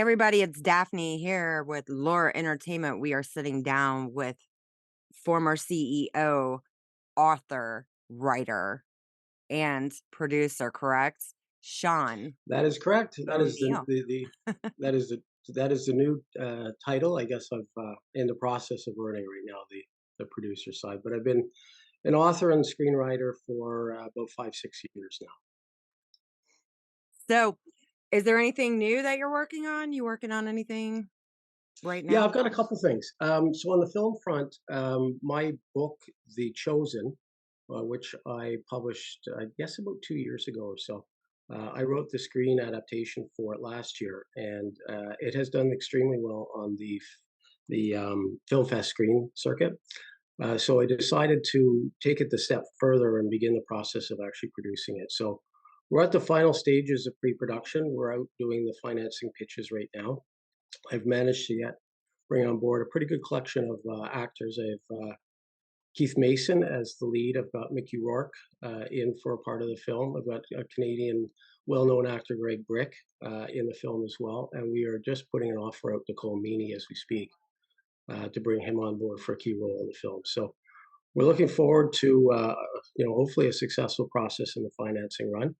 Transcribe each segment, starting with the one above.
everybody, it's Daphne here with Laura Entertainment. We are sitting down with former CEO, author, writer, and producer, correct? Sean That is correct. That is O'Neill. that is the new title. I guess I've in the process of learning right now the producer side, but I've been an author and screenwriter for about 5 6 years now. So, is there anything new that you're working on? You working on anything right Yeah, now? I've got a couple things. So on the film front, my book, The Chosen, which I published, I guess about 2 years ago or so. I wrote the screen adaptation for it last year, and it has done extremely well on the film fest screen circuit. So I decided to take it the step further and begin the process of actually producing it. So we're at the final stages of pre-production. We're out doing the financing pitches right now. I've managed to get bring on board a pretty good collection of actors. I have Keith Mason as the lead. I've got Mickey Rourke in for a part of the film. I've got a Canadian well-known actor, Greg Brick, in the film as well. And we are just putting an offer out to Cole Meany as we speak to bring him on board for a key role in the film. So we're looking forward to hopefully a successful process in the financing run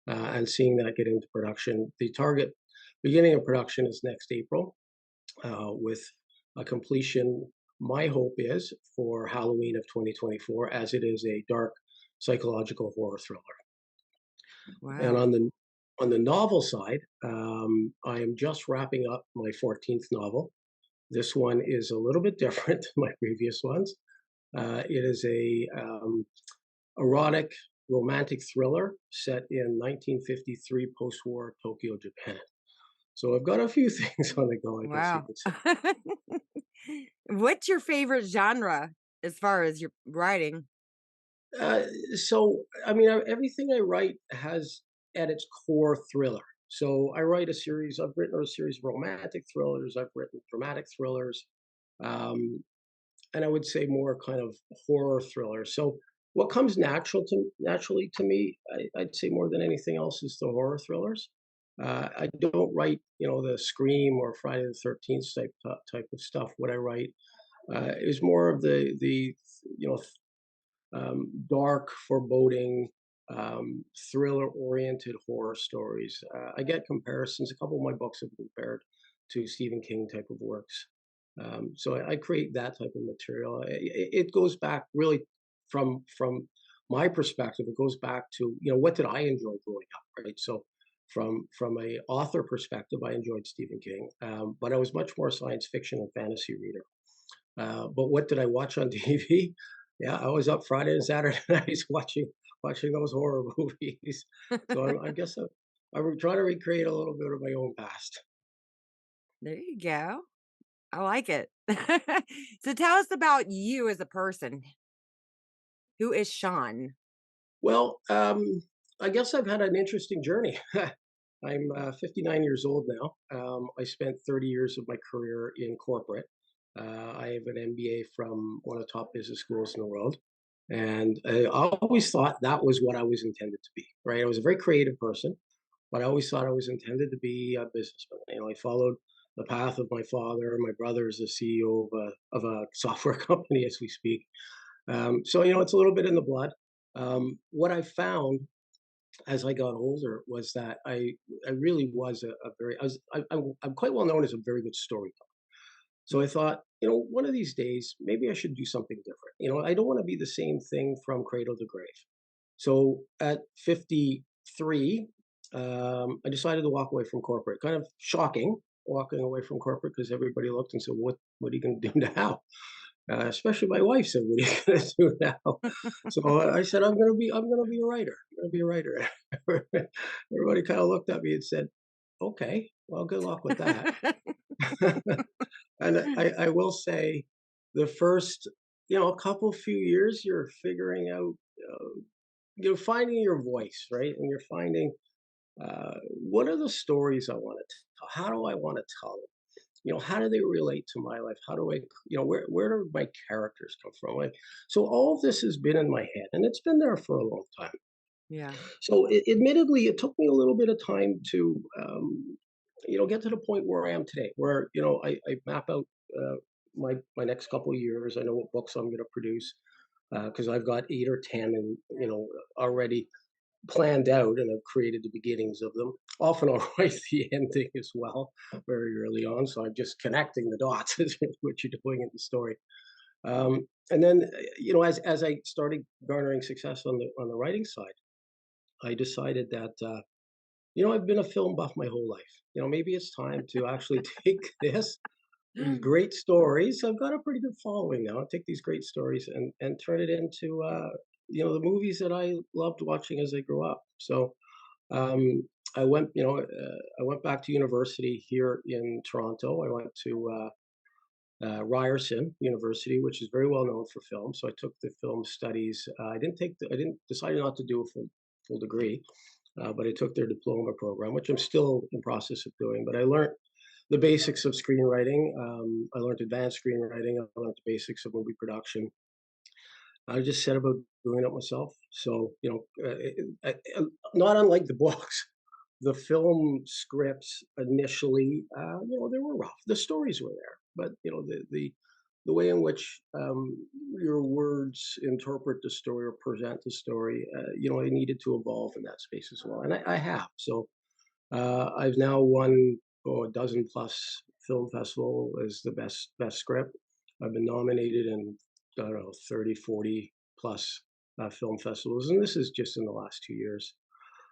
and seeing that get into production. The target beginning of production is next April, with a completion. My hope is for Halloween of 2024, as it is a dark psychological horror thriller. And Wow. on the novel side, I am just wrapping up my 14th novel. This one is a little bit different than my previous ones. It is a erotic romantic thriller set in 1953 post-war Tokyo, Japan. So I've got a few things on the go, I guess you Wow. could say. What's your favorite genre as far as your writing? Uh, so, I mean, everything I write has at its core thriller. So I've written a series of romantic thrillers, I've written dramatic thrillers, um, and I would say more kind of horror thrillers. So what comes naturally to me, I'd say more than anything else is the horror thrillers. I don't write, the Scream or Friday the 13th type of stuff. What I write is more of the you know dark, foreboding, thriller-oriented horror stories. I get comparisons. A couple of my books have been compared to Stephen King type of works. So I create that type of material. It goes back really from my perspective. It goes back to what did I enjoy growing up, right? So from a author perspective, I enjoyed Stephen King, but I was much more a science fiction and fantasy reader. But what did I watch on TV? Yeah, I was up Friday and Saturday nights watching those horror movies. So I guess I'm trying to recreate a little bit of my own past. There you go. I like it. So tell us about you as a person. Who is Sean? Well, I guess I've had an interesting journey. I'm 59 years old now. I spent 30 years of my career in corporate. I have an MBA from one of the top business schools in the world. And I always thought that was what I was intended to be, right? I was a very creative person, but I always thought I was intended to be a businessman. I followed the path of my father. My brother is the CEO of a software company as we speak. So, it's a little bit in the blood. What I found as I got older was that I really was a very, I'm quite well known as a very good storyteller. So I thought, one of these days, maybe I should do something different. I don't want to be the same thing from cradle to grave. So at 53, I decided to walk away from corporate. Kind of shocking, walking away from corporate because everybody looked and said, "What are you going to do now?" Especially my wife said, "What are you going to do now?" So I said, I'm going to be a writer. I'm going to be a writer." Everybody kind of looked at me and said, "Okay, well, good luck with that." And I will say, the first, couple few years, you're figuring out, you're finding your voice, right? And you're finding what are the stories I want to tell? How do I want to tell them? How do they relate to my life? How do I, where do my characters come from? Like, so all of this has been in my head, and it's been there for a long time. Yeah. So, admittedly, it took me a little bit of time to get to the point where I am today, where I map out my next couple of years. I know what books I'm going to produce because I've got 8 or 10 and already planned out, and I've created the beginnings of them. Often I'll write the ending as well very early on, so I'm just connecting the dots is what you're doing in the story. And then as I started garnering success on the writing side, I decided that I've been a film buff my whole life. Maybe it's time to actually take these great stories. I've got a pretty good following now. I'll take these great stories and turn it into the movies that I loved watching as I grew up. So I went back to university here in Toronto. I went to Ryerson University, which is very well known for film. So I took the film studies. I didn't decided not to do a full degree, but I took their diploma program, which I'm still in process of doing. But I learned the basics of screenwriting. I learned advanced screenwriting. I learned the basics of movie production. I just set about doing it myself. So not unlike the books, the film scripts initially, they were rough. The stories were there, but the way in which your words interpret the story or present the story, I needed to evolve in that space as well, and I have. So I've now won a dozen plus film festival as the best script. I've been nominated in I don't know 30, 40 plus film festivals, and this is just in the last 2 years.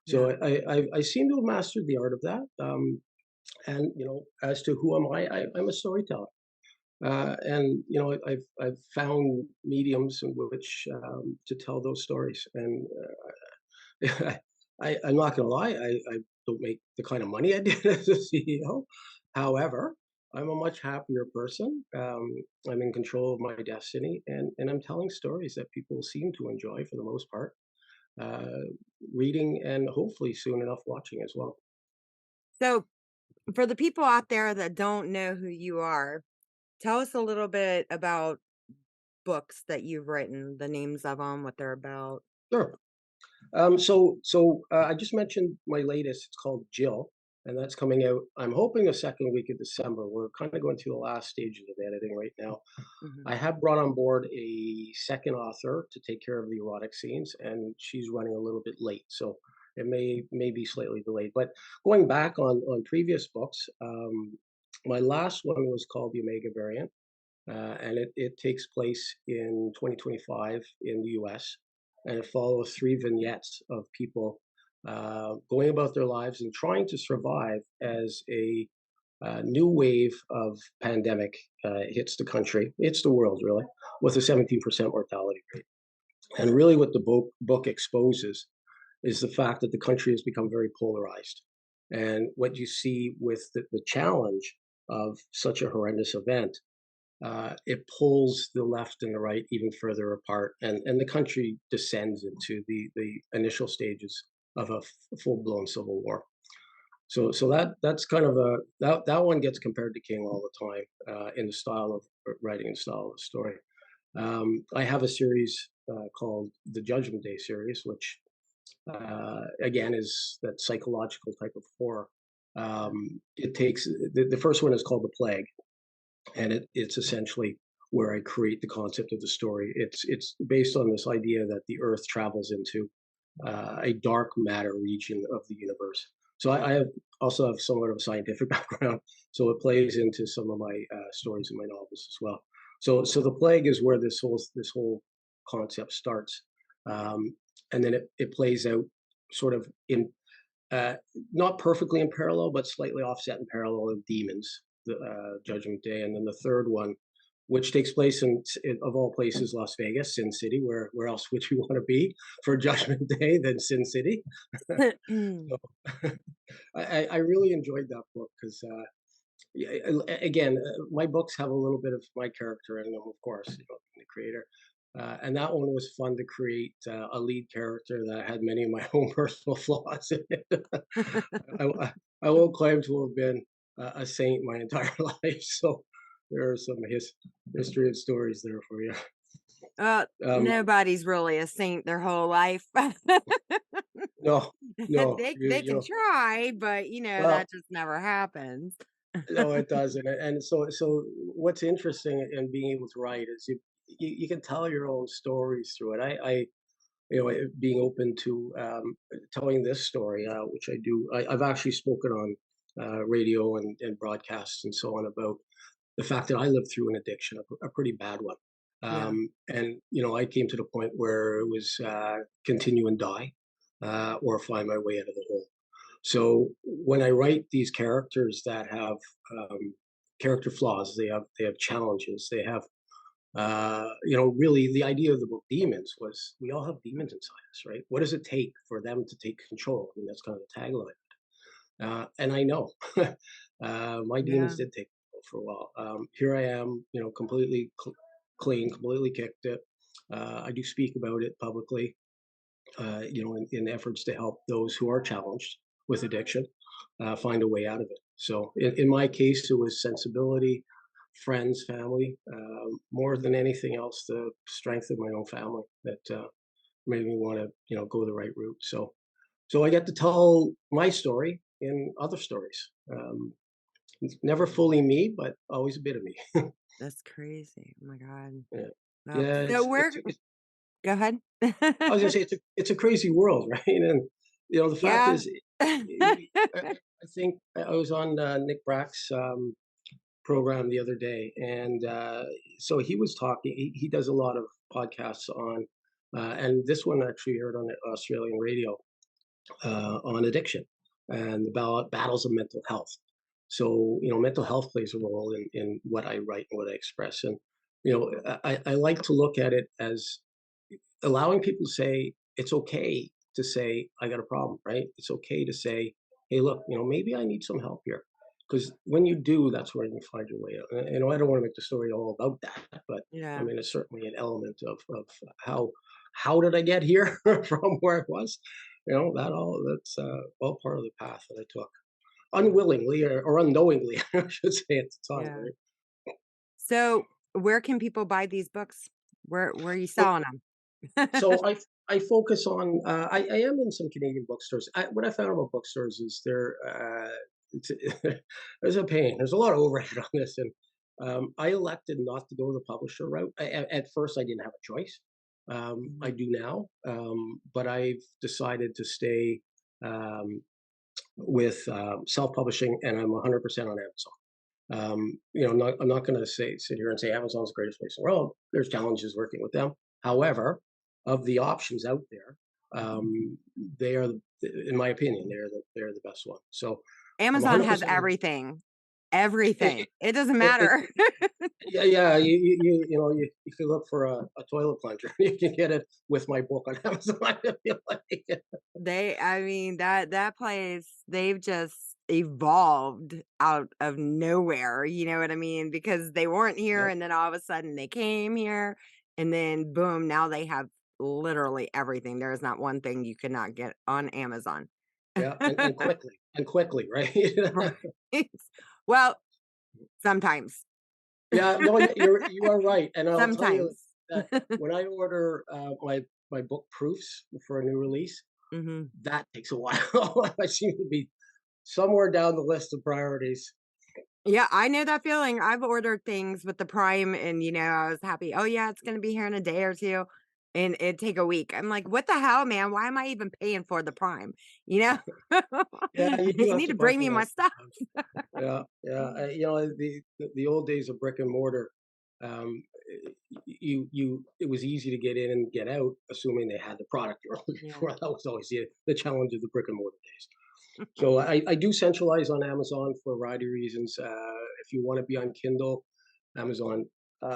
So Yeah. I seem to have mastered the art of that. And as to who am I'm a storyteller. And I've found mediums in which to tell those stories, and I'm not going to lie, I don't make the kind of money I did as a CEO. However, I'm a much happier person. I'm in control of my destiny, and I'm telling stories that people seem to enjoy for the most part, uh, reading and hopefully soon enough watching as well. So, for the people out there that don't know who you are, tell us a little bit about books that you've written, the names of them, what they're about. Sure. I just mentioned my latest. It's called Jill, and that's coming out. I'm hoping the second week of December. We're kind of going through the last stages of editing right now. Mhm. I have brought on board a second author to take care of the erotic scenes, and she's running a little bit late, so it may be slightly delayed. But going back on previous books, my last one was called the Omega Variant, and it takes place in 2025 in the U.S. and it follows three vignettes of people going about their lives and trying to survive as a new wave of pandemic hits the country, hits the world really, with a 17% mortality rate. And really, what the book exposes is the fact that the country has become very polarized. And what you see with the challenge of such a horrendous event, it pulls the left and the right even further apart, and the country descends into the initial stages of a full blown civil war. So that's kind of that one gets compared to King all the time in the style of writing and style of the story. I have a series called the Judgment Day series, which again is that psychological type of horror. It takes the first one is called The Plague, and it's essentially where I create the concept of the story. It's based on this idea that the Earth travels into a dark matter region of the universe. So I have also have somewhat of a scientific background, so it plays into some of my stories in my novels as well. So the plague is where this whole concept starts, and then it plays out sort of in uh, not perfectly in parallel, but slightly offset in parallel of Demons, the Judgment Day, and then the third one, which takes place in of all places, Las Vegas, Sin City. Where else would you want to be for Judgment Day than Sin City? So I really enjoyed that book because yeah, again, my books have a little bit of my character in them, of course, the creator. And that one was fun to create a lead character that had many of my own personal flaws in it. I won't claim to have been a saint my entire life, so there are some history and stories there for you. Um, Nobody's really a saint their whole life. no, no, They you can know, try, but, that well, just never happens. no, it doesn't. And so what's interesting in being able to write is you can tell your own stories through it. Being open to telling this story, which I do. I've actually spoken on radio and broadcasts and so on about the fact that I lived through an addiction, a pretty bad one. Yeah, And I came to the point where it was continue and die, or find my way out of the hole. So when I write these characters that have um, character flaws, they have challenges, they have really the idea of the book Demons was we all have demons inside us, right? What does it take for them to take control? I mean, that's kind of the tagline. And I know my demons yeah. did take control for a while. Here I am, completely clean, completely kicked it. I do speak about it publicly, in efforts to help those who are challenged with addiction find a way out of it. So in my case, it was sensibility, friends, family, more than anything else, the strength of my own family that made me want to, go the right route. So I get to tell my story in other stories. It's never fully me, but always a bit of me. That's crazy. Oh my god. Yeah, Wow. yeah. So It's, where it's Go ahead. I was gonna say it's a crazy world, right? And the fact Yeah. is, I think I was on Nick Brack's program the other day, and so he was talking. He does a lot of podcasts on, and this one actually aired on the Australian radio on addiction and the battles of mental health. So mental health plays a role in what I write and what I express, and I like to look at it as allowing people to say it's okay to say I got a problem, right? It's okay to say, hey, look, maybe I need some help here, because when you do, that's where you find your way out. And, I don't want to make the story all about that, but I Yeah. mean, it's certainly an element of how did I get here from where I was. That's all part of the path that I took unwillingly or unknowingly, I should say at the time, Yeah. right? So, where can people buy these books? Where are you Well, selling 'em? So I focus on I am in some Canadian bookstores. What I found about bookstores is it's, there's a pain. There's a lot of overhead on this, and I elected not to go the publisher route. At first, I didn't have a choice. I Mhm. do now, but I've decided to stay um, with self-publishing, and I'm 100% on Amazon. I'm not going to sit here and say Amazon's the greatest place in the world. There's challenges working with them. However, of the options out there, they are, in my opinion, they're the best one. So I'm Amazon has 100%. everything. It, Everything. It doesn't it, it, matter. yeah, yeah. You can look for a toilet plunger. You can get it with my book on Amazon. I feel like. I mean, that place, they've just evolved out of nowhere, you know what I mean? Because they weren't here, Yeah, and then all of a sudden they came here, and then boom, now they have literally everything. There is not one thing you cannot get on Amazon. yeah, and quickly, right? Right. Well, sometimes. Yeah, no, you are right, and I'll tell you Sometimes. that when I order my book proofs for a new release, Mhm. that takes a while. I seem to be somewhere down the list of priorities. Yeah, I know that feeling. I've ordered things with the Prime and, I was happy, "Oh, yeah, it's gonna be here in a day or 2," and it take a week. I'm like, "What the hell, man? Why am I even paying for the Prime?" You know? Yeah, you do You have need to to bring me my compromise stuff. sometimes. Yeah, yeah. The old days of brick and mortar, um, it was easy to get in and get out, assuming they had the product you're looking Yeah. for. That was always the challenge of the brick and mortar days. So I do centralize on Amazon for a variety of reasons. If you want to be on Kindle, Amazon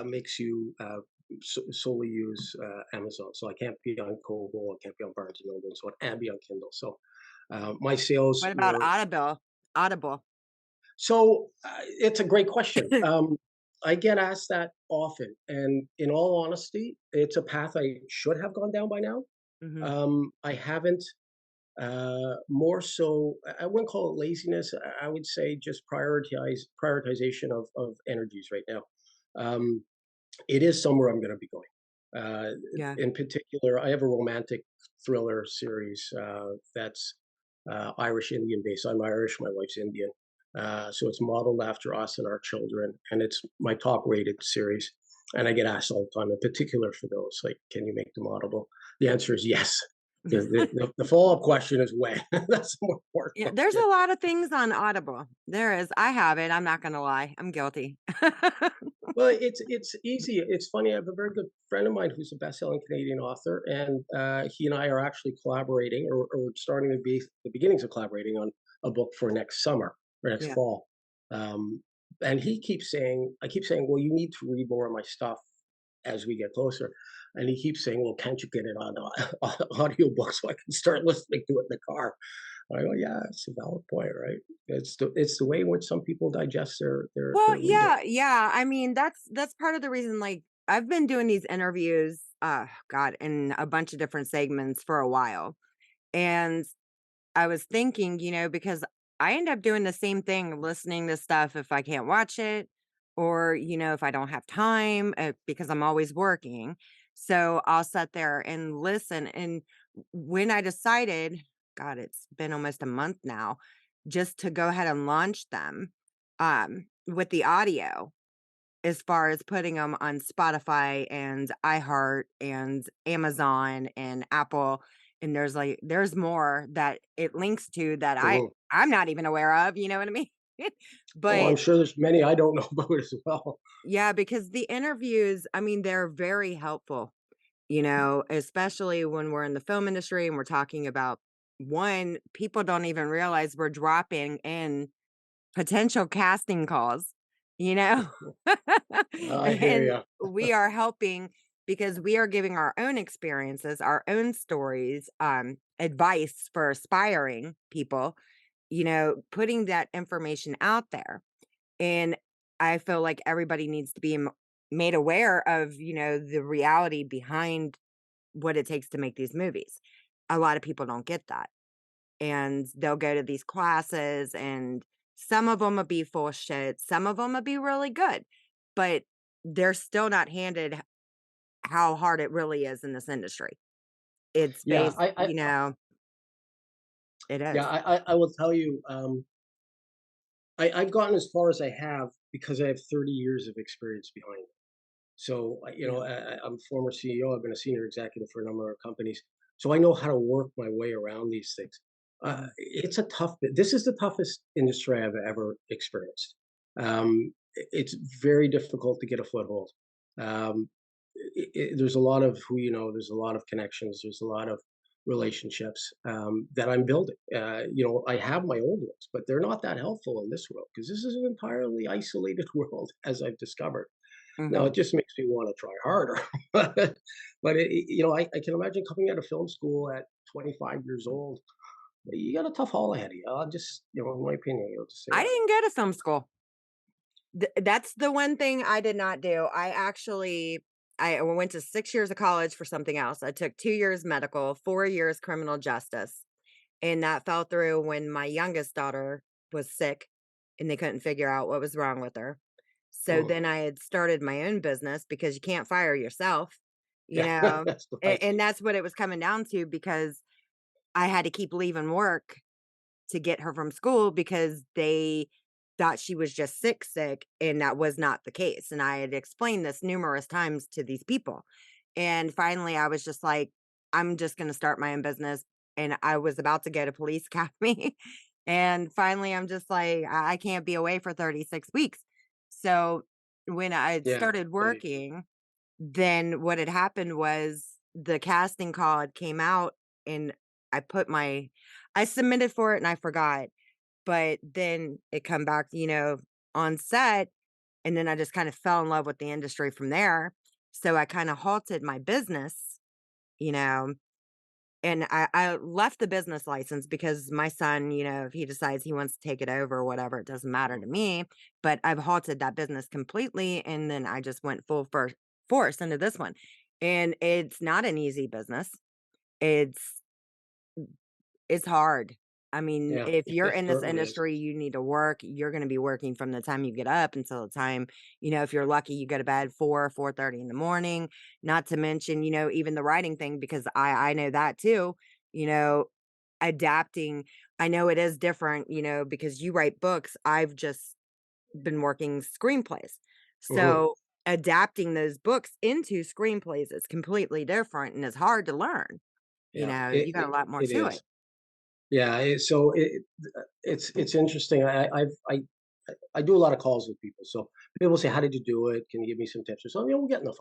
makes you solely use Amazon. So I can't be on Kobo, I can't be on Barnes and Noble, so I can be on Kindle. So my sales What about were Audible? Audible. it's a great question. I get asked that often, and in all honesty, it's a path I should have gone down by now. Mhm. I haven't. More so, I wouldn't call it laziness. I would say just prioritization of energies right now. Um, it is somewhere I'm going to be going. Uh, Yeah. in particular, I have a romantic thriller series that's Irish Indian based. I'm Irish, my wife's Indian. So it's modeled after us and our children, and it's my top rated series. And I get asked all the time, in particular for those, like, can you make them audible? The answer is yes. The follow up question is when. That's the more important Yeah, there's question. a lot of things on Audible. There is. I have it. I'm not gonna lie. I'm guilty. Well, it's easy. It's funny. I have a very good friend of mine who's a best-selling Canadian author, and he and I are actually collaborating, or starting to be the beginnings of collaborating on a book for next summer or next Yeah. fall. Um, and he keeps saying, I keep saying, well, you need to read more of my stuff as we get closer. And he keeps saying, well, can't you get it on audiobook so I can start listening to it in the car? I go, yeah, it's a valid point, right? It's the way in which some people digest Well, their reading. yeah, yeah. I mean, that's part of the reason, like, I've been doing these interviews, God, in a bunch of different segments for a while. And I was thinking, because I end up doing the same thing, listening to stuff if I can't watch it, or, if I don't have time, because I'm always working. So I'll sit there and listen. And when I decided, God, it's been almost a month now, just to go ahead and launch them with the audio, as far as putting them on Spotify and iHeart and Amazon and Apple, and there's more that it links to that Mhm. I'm not even aware of, you know what I mean? Oh, I'm But sure there's many I don't know about as well. yeah, because the interviews, I mean, they're very helpful, especially when we're in the film industry and we're talking about, one, people don't even realize we're dropping in potential casting calls, you know? I hear And you. we are helping because we are giving our own experiences, our own stories, advice for aspiring people, putting that information out there. And I feel like everybody needs to be made aware of, the reality behind what it takes to make these movies. A lot of people don't get that, and they'll go to these classes, and some of them will be full of shit, some of them will be really good, but they're still not handed how hard it really is in this industry. It's Yeah, based, it yeah, is. I will tell you, I've gotten as far as I have because I have 30 years of experience behind me. So, Yeah. I'm a former CEO. I've been a senior executive for a number of companies, so I know how to work my way around these things. Mhm. It's a tough. This is the toughest industry I've ever experienced. It's very difficult to get a foothold. Um, there's a lot of who you know. There's a lot of connections. There's a lot of relationships that I'm building. I have my old ones, but they're not that helpful in this world because this is an entirely isolated world, as I've discovered. No, Mhm. it just makes me wanna try harder. I can imagine coming out of film school at 25 years old. You got a tough haul ahead of you. I'll just, in my opinion, I'll just say I that. didn't go to film school. That's the one thing I did not do. I went to 6 years of college for something else. I took 2 years medical, 4 years criminal justice, and that fell through when my youngest daughter was sick, and they couldn't figure out what was wrong with her. So Mm. then I had started my own business because you can't fire yourself, you Yeah, know, that's a right. and that's what it was coming down to, because I had to keep leaving work to get her from school because they thought she was just sick, and that was not the case, and I had explained this numerous times to these people, and finally, I was just like, "I'm just gonna start my own business," and I was about to go to police academy, and finally, I'm just like, I can't be away for 36 weeks." So, when I had Yeah, started right. working, then what had happened was the casting call had came out, and I put my I submitted for it and I forgot, but then it come back, on set, and then I just kind of fell in love with the industry from there. So I kind of halted my business, you know, and I left the business license because my son, if he decides he wants to take it over or whatever, it doesn't matter Mhm. to me. But I've halted that business completely. And then I just went full force into this one. And it's not an easy business. It's it's hard. I mean, Yeah, if you're it in this certainly is. industry, you need to work. You're gonna be working from the time you get up until the time, if you're lucky, you go to bed 4:30 in the morning. Not to mention, even the writing thing, because I know that too, you know, adapting. I know it is different, because you write books. I've just been working screenplays. Mhm. So adapting those books into screenplays is completely different and it's hard to learn. Yeah, You got a lot more it to it. is. Yeah, so it's interesting. I do a lot of calls with people. So people say, "How did you do it? Can you give me some tips?" Or something. We'll get on the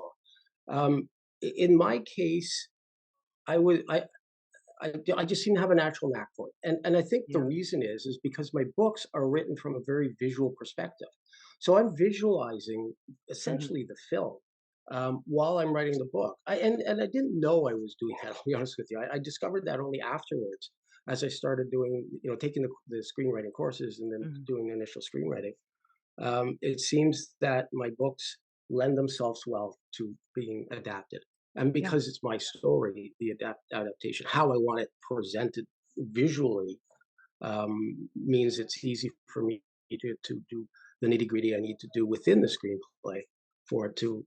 phone. In my case, I would I just seem to have a natural knack for it, and I think the Yeah. reason is because my books are written from a very visual perspective, so I'm visualizing Mhm. essentially the film while I'm writing the book. And I didn't know I was doing that. I'll be honest with you. I discovered that only afterwards, as I started doing, taking the screenwriting courses and then Mhm. doing the initial screenwriting. It seems that my books lend themselves well to being adapted. And Yeah. because it's my story, the adaptation, how I want it presented visually, means it's easy for me to do the nitty gritty I need to do within the screenplay for it to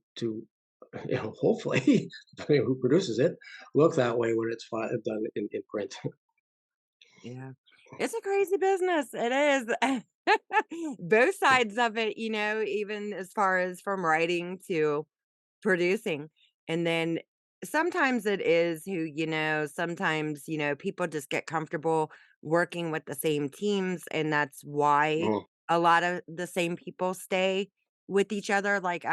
hopefully, depending on who produces it, look that way when it's done in print. Yeah. It's a crazy business. It is. Both sides of it, even as far as from writing to producing. And then sometimes it is sometimes, people just get comfortable working with the same teams. And that's why Mhm, a lot of the same people stay with each other. Like,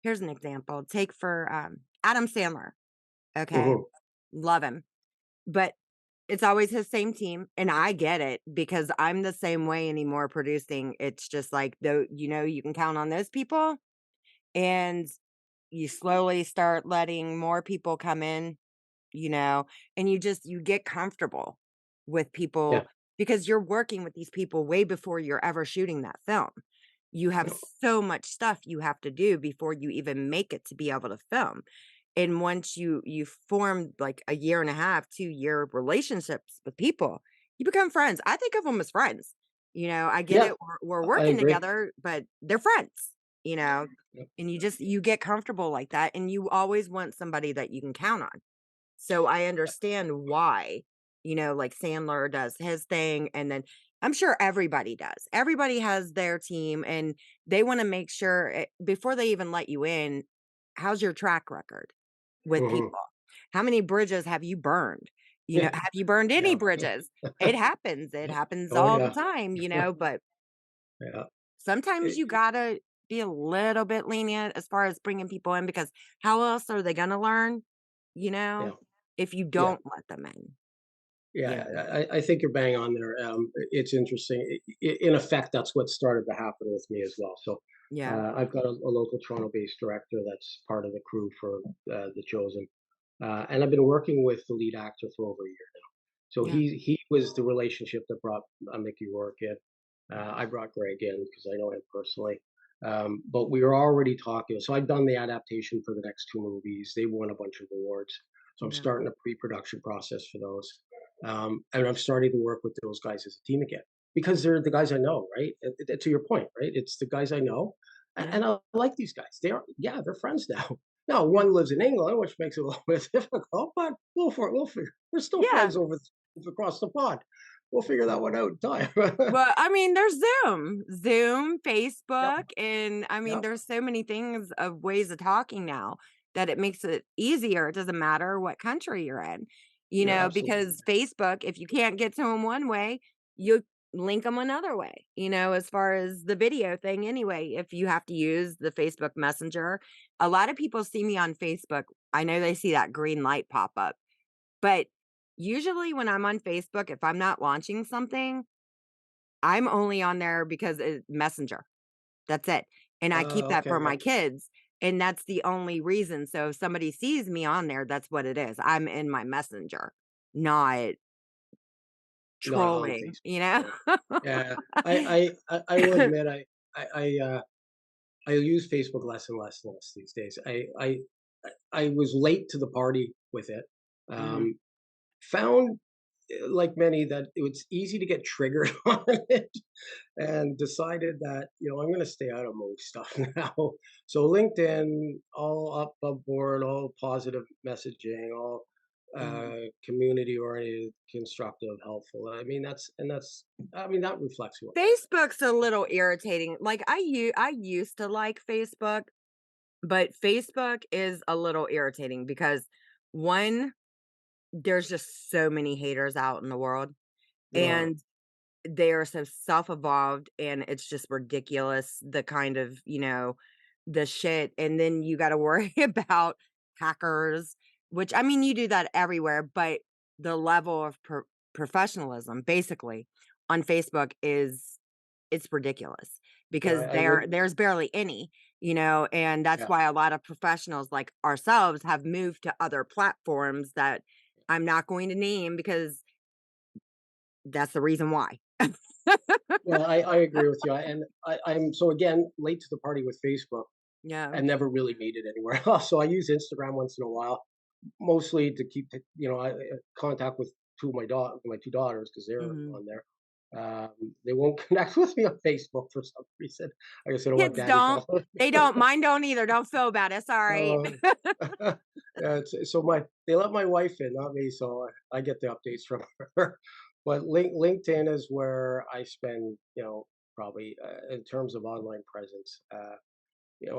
here's an example. Take for Adam Sandler. Okay. mhm, Love him. But it's always his same team, and I get it because I'm the same way anymore producing. It's just like, though, you can count on those people, and you slowly start letting more people come in, you know, and you get comfortable with yeah, people because you're working with these people way before you're ever shooting that film. You have yeah, so much stuff you have to do before you even make it to be able to film. And once you form like a year and a half, 2-year relationships with people, you become friends. I think of them as friends. I get yeah. it. We're I working agree. together, but they're friends, you know, Yeah. and you get comfortable like that. And you always want somebody that you can count on. So I understand why, like Sandler does his thing. And then I'm sure everybody does. Everybody has their team and they want to make sure before they even let you in, how's your track record with Mhm. people? How many bridges have you burned? Yeah, Have you burned any yeah. bridges? It happens. It happens Oh, all the yeah. time, but Yeah. sometimes It you gotta be a little bit lenient as far as bringing people in because how else are they gonna learn, you know, yeah, if you yeah, don't let them in? yeah, Yeah, I think you're bang on there. It's interesting. In effect, that's what started to happen with me as well. So, yeah, I've got a local Toronto-based director that's part of the crew for, The Chosen, and I've been working with the lead actor for over a year now. So yeah, he was the relationship that brought, Mickey Rourke in. I brought Greg in because I know him personally. But we were already talking. So I've done the adaptation for the next two movies. They won a bunch of awards. So I'm yeah, starting a pre-production process for those. And I'm starting to work with those guys as a team again because they're the guys I know, right? To your point, right? It's the guys I know, yeah, and I like these guys. Yeah, they're friends now. Now yeah, one lives in England, which makes it a little bit difficult, but we'll figure. We're still yeah. friends across the pond. We'll figure that one out in time. Well, I mean, there's Zoom, Yep, Facebook, and I mean, yep, there's so many things of ways of talking now that it makes it easier. It doesn't matter what country you're in, you're absolutely because Facebook, if you can't get to them one way, you link them another way, as far as the video thing anyway. If you have to use the Facebook Messenger, a lot of people see me on Facebook. I know they see that green light pop up, but usually when I'm on Facebook, if I'm not launching something, I'm only on there because it Messenger. That's it, and I keep that okay, for yeah, my kids, and that's the only reason. So if somebody sees me on there, that's what it is. I'm in my Messenger, not not on trolling, Facebook. Yeah, yeah. I will Yeah. admit I use Facebook less and less and less these days. I was late to the party with it. Mhm. Um, found like many, that it was easy to get triggered on it, and decided that, I'm gonna stay out of most stuff now. So LinkedIn, all up above, all positive messaging, all Mhm. community oriented, constructive, helpful. I mean, that reflects who I am. Facebook's a little irritating. Like, I used to like Facebook, but Facebook is a little irritating because, 1, there's just so many haters out in the world, Oh, yeah. and they are so self-evolved, and it's just ridiculous, the kind of, the shit, and then you gotta worry about hackers, which, I mean, you do that everywhere, but the level of professionalism, basically, on Facebook is it's ridiculous Yeah, because I would. there's barely any, and that's Yeah. why a lot of professionals like ourselves have moved to other platforms that I'm not going to name because that's the reason why. Yeah, I agree with you. And I'm, so again, late to the party with Facebook, Yeah. and never really made it anywhere else. So I use Instagram once in a while, mostly to keep contact with my two daughters, because they're Mhm. on there. They won't connect with me on Facebook for some reason. I guess they don't want Kids daddy don't. following They me. don't. Mine don't either. Don't feel bad. It's all right. Uh, yeah, so they let my wife in, not me, so I get the updates from her. But LinkedIn is where I spend, probably, in terms of online presence,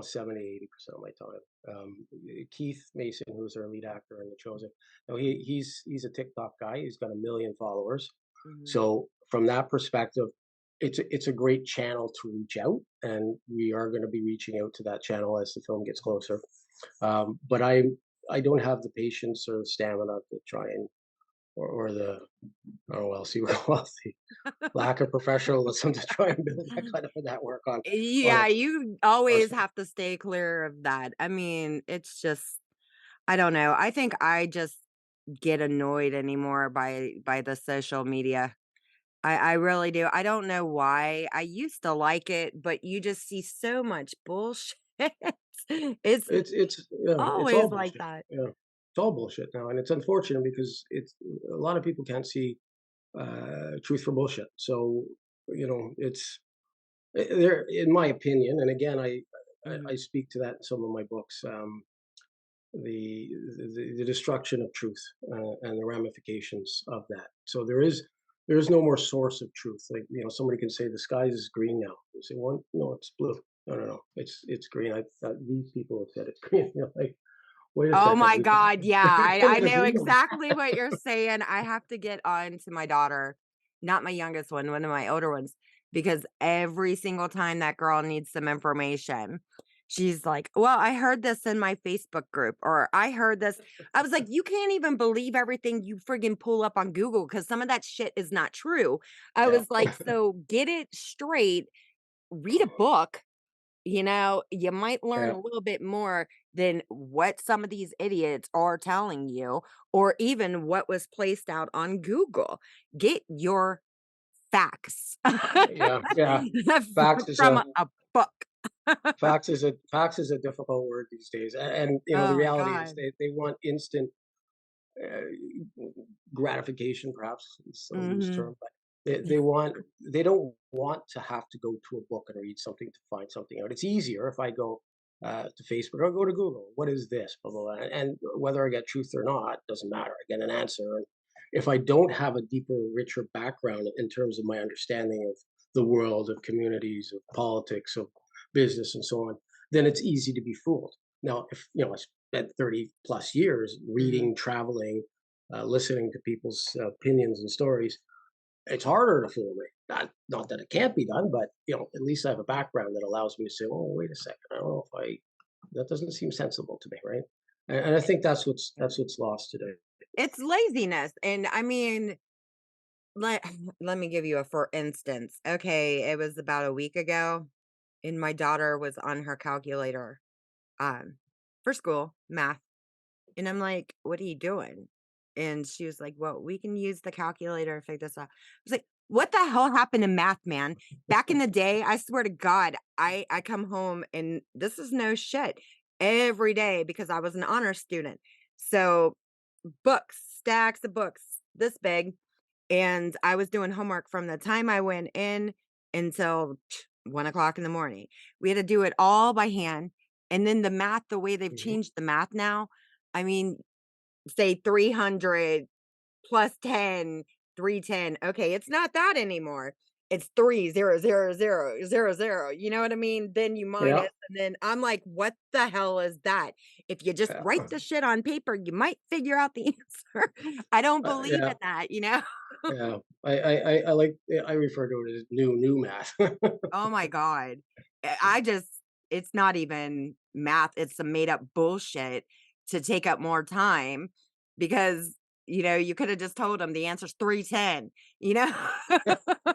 70, 80% of my time. Keith Mason, who's our lead actor in The Chosen, he's a TikTok guy. He's got 1 million followers. Mhm. So from that perspective, it's a great channel to reach out, and we are going to be reaching out to that channel as the film gets closer. But I don't have the patience or the stamina to try and, or the, oh well, see, well, the lack of professionalism to try and build that kind of a network on Yeah, a you always personal. have to stay clear of that. I mean, it's just I don't know. I think I just get annoyed anymore by the social media. I really do. I don't know why. I used to like it, but you just see so much bullshit. It's It's all always like bullshit. that. Yeah, it's all bullshit now, and it's unfortunate because it's a lot of people can't see truth from bullshit. So it's there, in my opinion, and again, I Mhm. speak to that in some of my books. The destruction of truth, and the ramifications of that. So there is no more source of truth. Like, somebody can say the sky is green now. You say, well, no, it's blue. No, no, no, it's green. I thought these people have said it's green. Like, wait a Oh second, my god, yeah, we I can't I even know read them. exactly what you're saying. I have to get on to my daughter, not my youngest one of my older ones, because every single time that girl needs some information, she's like, "Well, I heard this in my Facebook group," or "I heard this." I was like, "You can't even believe everything you friggin' pull up on Google because some of that shit is not true." I Yeah, was like, "So get it straight, read a book." You might learn yeah, a little bit more than what some of these idiots are telling you, or even what was placed out on Google. Get your facts yeah, yeah. Facts is from a a book. facts is a difficult word these days, and the Oh my reality is God. they want instant uh, gratification, perhaps is a loose Hmm. term, but they don't want to have to go to a book and read something to find something out. It's easier if I go to Facebook or go to Google. What is this? Blah, blah, blah. And whether I get truth or not doesn't matter. I get an answer. And if I don't have a deeper, richer background in terms of my understanding of the world, of communities, of politics, of business, and so on, then it's easy to be fooled. Now, if I spent 30 plus years Hmm. reading, traveling, listening to people's opinions and stories, it's harder to fool me. Not that it can't be done, but at least I have a background that allows me to say, "Oh, wait a second. I don't know if I that doesn't seem sensible to me, right?" And I think that's what's lost today. It's laziness. And I mean, let, let me give you a for instance. Okay, it was about a week ago, and my daughter was on her calculator um, for school, math. And I'm like, "What are you doing?" And she was like, "Well, we can use the calculator to figure this out." I was like, "What the hell happened to math, man? Back in the day, I swear to God, I come home and this is no shit every day because I was an honor student. So books, stacks of books, this big. and I was doing homework from the time I went in until 1 o'clock in the morning. We had to do it all by hand. And then the math, the way they've Mhm. changed the math now, I mean, say 300 plus 10, 310. Okay, it's not that anymore. It's 3 0 0 0 0 0. You know what I mean? Then you Yeah. minus, and then I'm like, what the hell is that? If you just write Yeah. the shit on paper, you might figure out the answer. I don't believe Yeah. in that, you know? Yeah. I like I refer to it as new math. Oh my God. I just, it's not even math. It's some made up bullshit to take up more time because, you could have just told them the answer's 310, you know?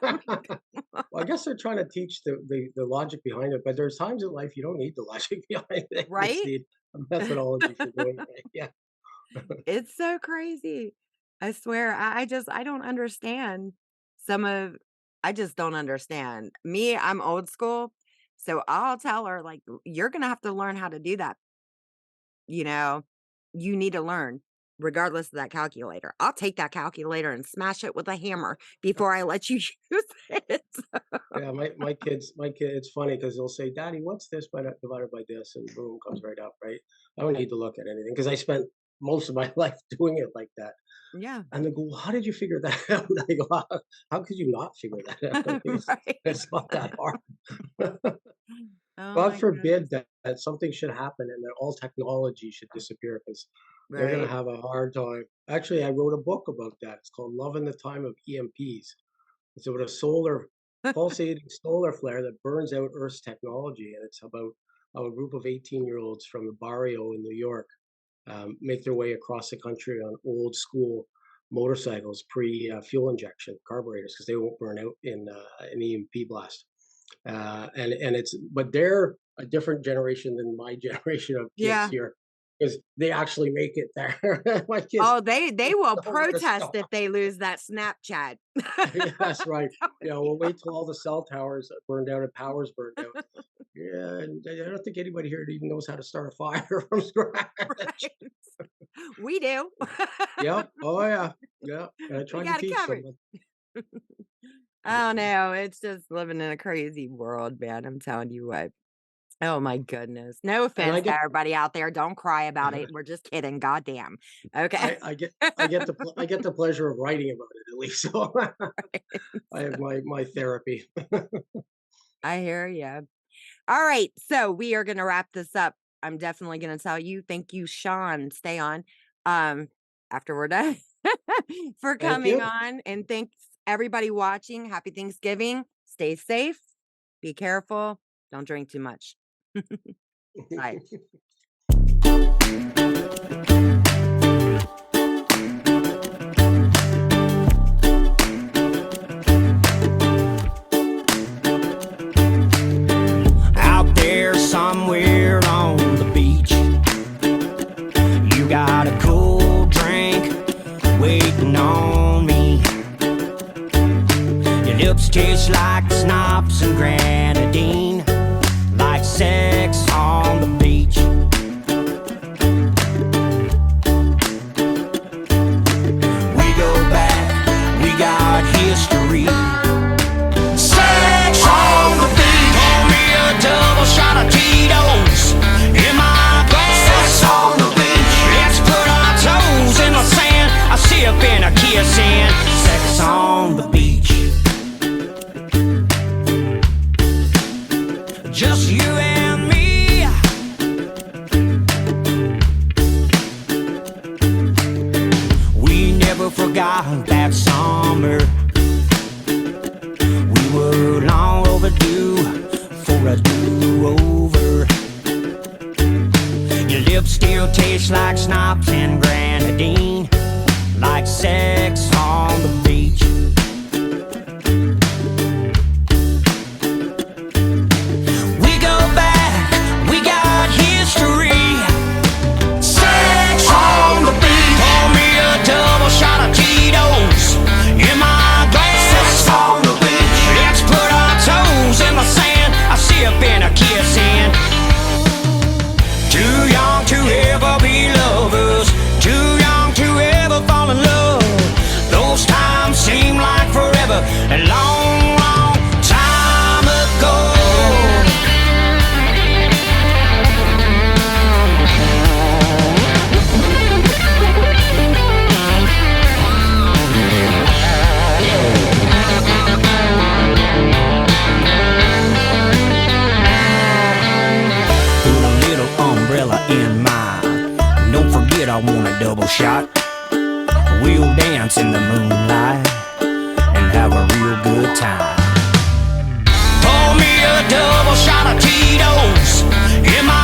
Well, I guess they're trying to teach the logic behind it, but there's times in life you don't need the logic behind it. You just Right? need a methodology for doing it. Yeah. It's so crazy. I swear, I don't understand some of I just don't understand. Me, I'm old school, so I'll tell her, like, "You're gonna have to learn how to do that, you know? You need to learn regardless of that calculator. I'll take that calculator and smash it with a hammer before I let you use it." Yeah, my kid, it's funny because 'cause they'll say, "Daddy, what's this divided by this?" And boom, comes right up, right? I don't need to look at anything because I spent most of my life doing it like that. Yeah. And they go, "Well, how did you figure that out?" I go, how could you not figure that out? I mean, Right. it's not that hard. Oh God my forbid goodness. that something should happen and that all technology should disappear because they're gonna Right. have a hard time. Actually, I wrote a book about that. It's called Love in the Time of EMPs. It's about a pulsating solar flare that burns out Earth's technology, and it's about how a group of 18-year-olds from the barrio in New York make their way across the country on old school motorcycles, pre fuel injection carburetors, because they won't burn out in an EMP blast. And it's but they're a different generation than my generation of kids Yeah. here, because they actually make it there. My kids Oh, they will know where to protest stop. if they lose that Snapchat. Yeah, that's right. I'm Yeah, telling we'll wait till all the cell towers are burned out and power's burned out. Yeah, and I don't think anybody here even knows how to start a fire from scratch. right? We do. Yep. Oh yeah. Yeah. And I We tried to got it teach covered. them. Oh, no, it's just living in a crazy world, man, I'm telling you what. Oh my goodness. No And I offense to get everybody out there, don't cry about it, we're just kidding, goddamn. Okay. I get the pleasure of writing about it at least. So I have my therapy. I hear you. All right, so we are gonna wrap this up. I'm definitely gonna tell you, thank you, Sean, stay on, um, after we're done, for Thank coming you. on, and thanks everybody watching. Happy Thanksgiving. Stay safe, be careful, don't drink too much. Bye. Out there somewhere on the beach, you got a cool drink waiting on me. Your lips taste like schnapps and grenadine, like sex on the beach. We go back, we got history. Sex on the beach. Pour me a double shot of Tito's in my glass. Sex on the beach. Let's put our toes in the sand. I sip and a kiss in. Sex on the beach. Just you and me. We never forgot that summer. We were long overdue for a do-over. Your lips still taste like schnapps and grenadine, like sex on the beach. We go back, we got history. Sex on the beach. Pour me a double shot of Tito's in my glass. Sex on the beach. Let's put our toes in the sand. I sip and a kiss in. Too young to ever be lovers. Too young to we'll dance in the moonlight and have a real good time. Pour me a double shot of Tito's in my